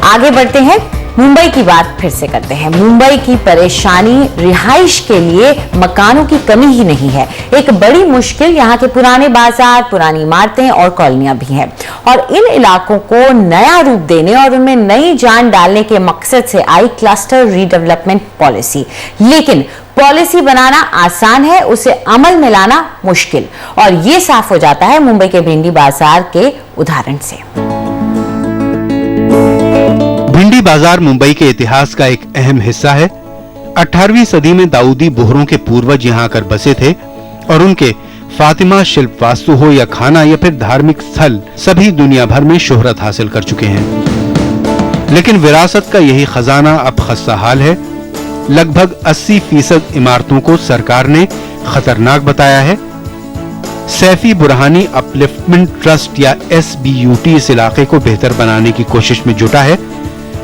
आगे बढ़ते हैं, मुंबई की बात फिर से करते हैं। मुंबई की परेशानी रिहाइश के लिए मकानों की कमी ही नहीं है, एक बड़ी मुश्किल यहाँ के पुराने बाजार, पुरानी इमारतें और कॉलोनियां भी हैं। और इन इलाकों को नया रूप देने और उनमें नई जान डालने के मकसद से आई क्लस्टर रीडेवलपमेंट पॉलिसी। लेकिन पॉलिसी बनाना आसान है, उसे अमल में लाना मुश्किल, और ये साफ हो जाता है मुंबई के भिंडी बाजार के उदाहरण से। भिंडी बाजार मुंबई के इतिहास का एक अहम हिस्सा है। 18वीं सदी में दाऊदी बोहरों के पूर्वज यहाँ आकर बसे थे और उनके फातिमा शिल्प वास्तु हो या खाना या फिर धार्मिक स्थल, सभी दुनिया भर में शोहरत हासिल कर चुके हैं। लेकिन विरासत का यही खजाना अब खस्ता हाल है। लगभग 80% इमारतों को सरकार ने खतरनाक बताया है। सैफी बुरहानी अपलिफ्टमेंट ट्रस्ट या SBUT इस इलाके को बेहतर बनाने की कोशिश में जुटा है,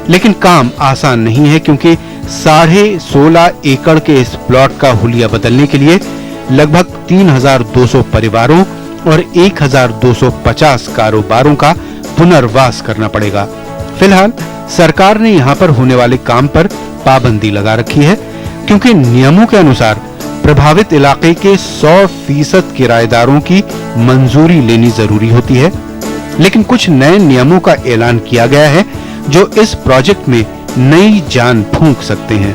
लेकिन काम आसान नहीं है क्योंकि 16.5 एकड़ के इस प्लॉट का हुलिया बदलने के लिए लगभग 3,200 परिवारों और 1,250 कारोबारों का पुनर्वास करना पड़ेगा। फिलहाल सरकार ने यहाँ पर होने वाले काम पर पाबंदी लगा रखी है क्योंकि नियमों के अनुसार प्रभावित इलाके के 100% किराएदारों की मंजूरी लेनी जरूरी होती है। लेकिन कुछ नए नियमों का ऐलान किया गया है जो इस प्रोजेक्ट में नई जान फूंक सकते हैं।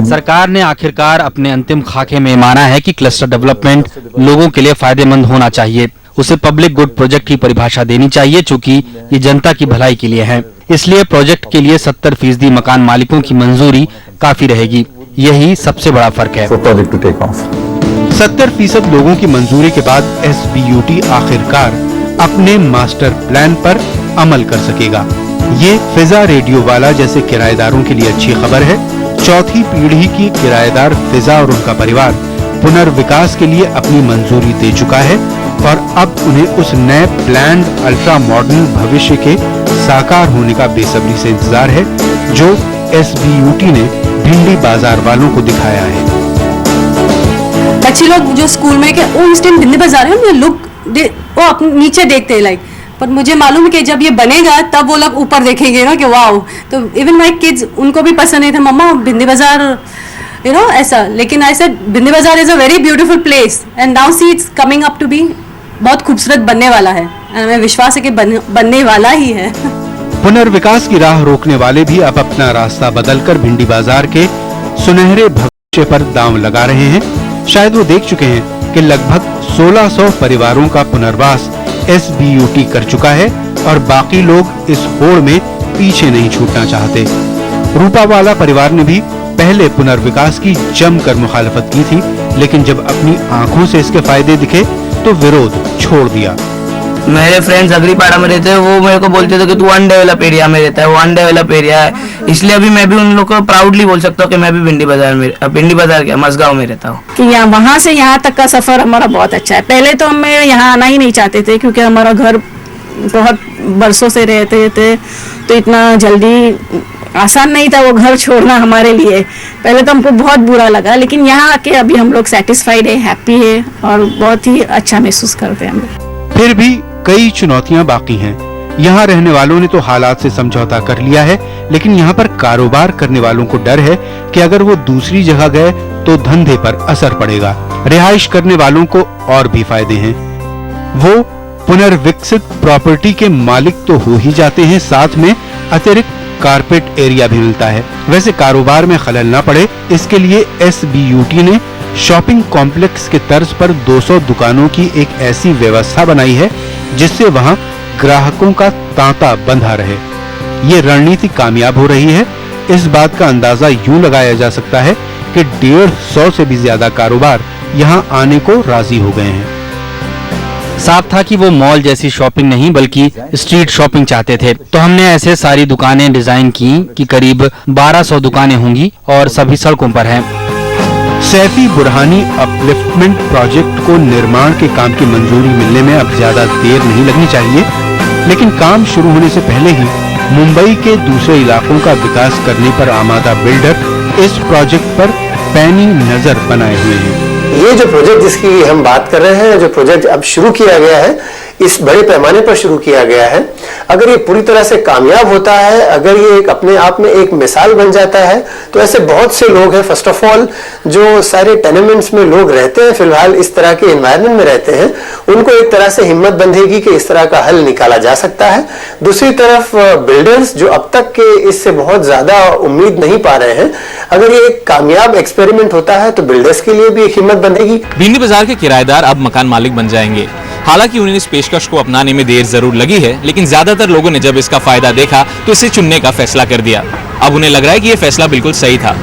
सरकार ने आखिरकार अपने अंतिम खाके में माना है कि क्लस्टर डेवलपमेंट लोगों के लिए फायदेमंद होना चाहिए। उसे पब्लिक गुड प्रोजेक्ट की परिभाषा देनी चाहिए, चूंकि ये जनता की भलाई के लिए है। इसलिए प्रोजेक्ट के लिए 70% मकान मालिकों की मंजूरी काफी रहेगी। यही सबसे बड़ा फर्क है। 70% लोगों की मंजूरी के बाद SBUT आखिरकार अपने मास्टर प्लान पर अमल कर सकेगा। ये फिजा रेडियो वाला जैसे किराएदारों के लिए अच्छी खबर है। चौथी पीढ़ी की किराएदार फिजा और उनका परिवार पुनर्विकास के लिए अपनी मंजूरी दे चुका है और अब उन्हें उस नए प्लान्ड अल्ट्रा मॉडर्न भविष्य के साकार होने का बेसब्री से इंतजार है जो SBUT ने भिंडी बाजार वालों को दिखाया है। बच्चे लोग जो स्कूल में के वो इंस्टेंट भिंडी बाजार है, वो लोग वो अपने नीचे देखते हैं लाइक, पर मुझे मालूम है कि जब ये बनेगा तब वो लोग ऊपर देखेंगे ना कि वाओ। तो इवन माय किड्स, उनको भी पसंद नहीं था मम्मा भिंडी बाजार ऐसा, लेकिन ऐसा Bhindi Bazaar is a very beautiful place and now see it's coming up to be बहुत खूबसूरत बनने वाला है। हमें विश्वास है कि बनने वाला ही है। पुनर्विकास की राह रोकने वाले भी अब अपना रास्ता बदलकर भिंडी बाजार के सुनहरे भविष्य पर दांव लगा रहे हैं। शायद वो देख चुके हैं कि लगभग 1600 परिवारों का पुनर्वास SBUT कर चुका है और बाकी लोग इस होड़ में पीछे नहीं छूटना चाहते। रूपावाला परिवार ने भी पहले पुनर्विकास की जमकर मुखालफत की थी, लेकिन जब अपनी आंखों से इसके फायदे दिखे तो विरोध छोड़ दिया। मेरे फ्रेंड्स अग्रीपाड़ा में रहते हैं, वो मेरे को बोलते थे कि तू अनडेवलप एरिया में रहता है, वो अनडेवलप एरिया है। इसलिए अभी मैं भी उन लोगों को प्राउडली बोल सकता हूँ कि मैं भी भिंडी बाजार के मसगांव में रहता हूँ। कि यहाँ वहाँ से यहाँ तक का सफर हमारा बहुत अच्छा है। पहले तो हम यहाँ आना ही नहीं चाहते थे क्योंकि हमारा घर बहुत बरसों से रहते थे, तो इतना जल्दी आसान नहीं था वो घर छोड़ना हमारे लिए। पहले तो हमको बहुत बुरा लगा, लेकिन यहाँ आके अभी हम लोग सेटिस्फाइड है, हैप्पी है और बहुत ही अच्छा महसूस करते हैं हम। फिर भी कई चुनौतियां बाकी हैं। यहाँ रहने वालों ने तो हालात से समझौता कर लिया है, लेकिन यहाँ पर कारोबार करने वालों को डर है कि अगर वो दूसरी जगह गए तो धंधे पर असर पड़ेगा। रिहाइश करने वालों को और भी फायदे हैं। वो पुनर्विकसित प्रॉपर्टी के मालिक तो हो ही जाते हैं, साथ में अतिरिक्त कारपेट एरिया भी मिलता है। वैसे कारोबार में खलल न पड़े, इसके लिए SBUT ने शॉपिंग कॉम्प्लेक्स के तर्ज पर 200 दुकानों की एक ऐसी व्यवस्था बनाई है जिससे वहां ग्राहकों का तांता बंधा रहे। ये रणनीति कामयाब हो रही है। इस बात का अंदाजा यूं लगाया जा सकता है कि 150 से भी ज्यादा कारोबार यहां आने को राजी हो गए हैं। साफ था कि वो मॉल जैसी शॉपिंग नहीं बल्कि स्ट्रीट शॉपिंग चाहते थे, तो हमने ऐसे सारी दुकानें डिजाइन की कि करीब 1200 दुकानें होंगी और सभी सड़कों पर हैं। सैफी बुरहानी अपलिफ्टमेंट प्रोजेक्ट को निर्माण के काम की मंजूरी मिलने में अब ज्यादा देर नहीं लगनी चाहिए, लेकिन काम शुरू होने से पहले ही मुंबई के दूसरे इलाकों का विकास करने पर आमादा बिल्डर इस प्रोजेक्ट पर पैनी नजर बनाए हुए हैं। ये जो प्रोजेक्ट जिसकी हम बात कर रहे हैं, जो प्रोजेक्ट अब शुरू किया गया है, इस बड़े पैमाने पर शुरू किया गया है, अगर ये पूरी तरह से कामयाब होता है, अगर ये एक अपने आप में एक मिसाल बन जाता है, तो ऐसे बहुत से लोग हैं, फर्स्ट ऑफ ऑल जो सारे टेनेमेंट्स में लोग रहते हैं, फिलहाल इस तरह के एनवायरनमेंट में रहते हैं, उनको एक तरह से हिम्मत बंधेगी कि इस तरह का हल निकाला जा सकता है। दूसरी तरफ बिल्डर्स जो अब तक के इससे बहुत ज्यादा उम्मीद नहीं पा रहे हैं, अगर ये एक कामयाब एक्सपेरिमेंट होता है तो बिल्डर्स के लिए भी एक हिम्मत बंधेगी। भिंडी बाजार के किराएदार अब मकान मालिक बन जाएंगे। हालांकि उन्हें इस पेशकश को अपनाने में देर जरूर लगी है, लेकिन ज्यादातर लोगों ने जब इसका फायदा देखा तो इसे चुनने का फैसला कर दिया। अब उन्हें लग रहा है कि यह फैसला बिल्कुल सही था।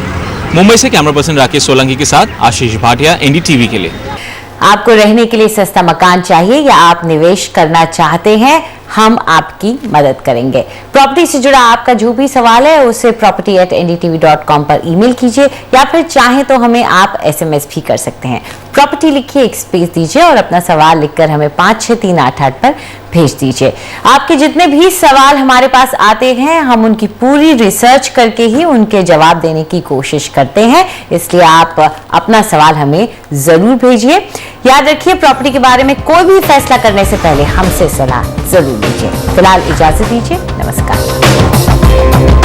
मुंबई से कैमरा पर्सन राकेश सोलंकी के साथ आशीष भाटिया, एनडीटीवी के लिए। आपको रहने के लिए सस्ता मकान चाहिए या आप निवेश करना चाहते हैं, हम आपकी मदद करेंगे। प्रॉपर्टी से जुड़ा आपका जो भी सवाल है उसे property@ndtv.com पर ईमेल कीजिए या फिर चाहें तो हमें आप SMS भी कर सकते हैं। प्रॉपर्टी लिखिए, एक स्पेस दीजिए और अपना सवाल लिखकर हमें 56388 पर भेज दीजिए। आपके जितने भी सवाल हमारे पास आते हैं हम उनकी पूरी रिसर्च करके ही उनके जवाब देने की कोशिश करते हैं, इसलिए आप अपना सवाल हमें जरूर भेजिए। याद रखिए, प्रॉपर्टी के बारे में कोई भी फैसला करने से पहले हमसे सलाह जरूर लीजिए। फिलहाल इजाजत दीजिए, नमस्कार।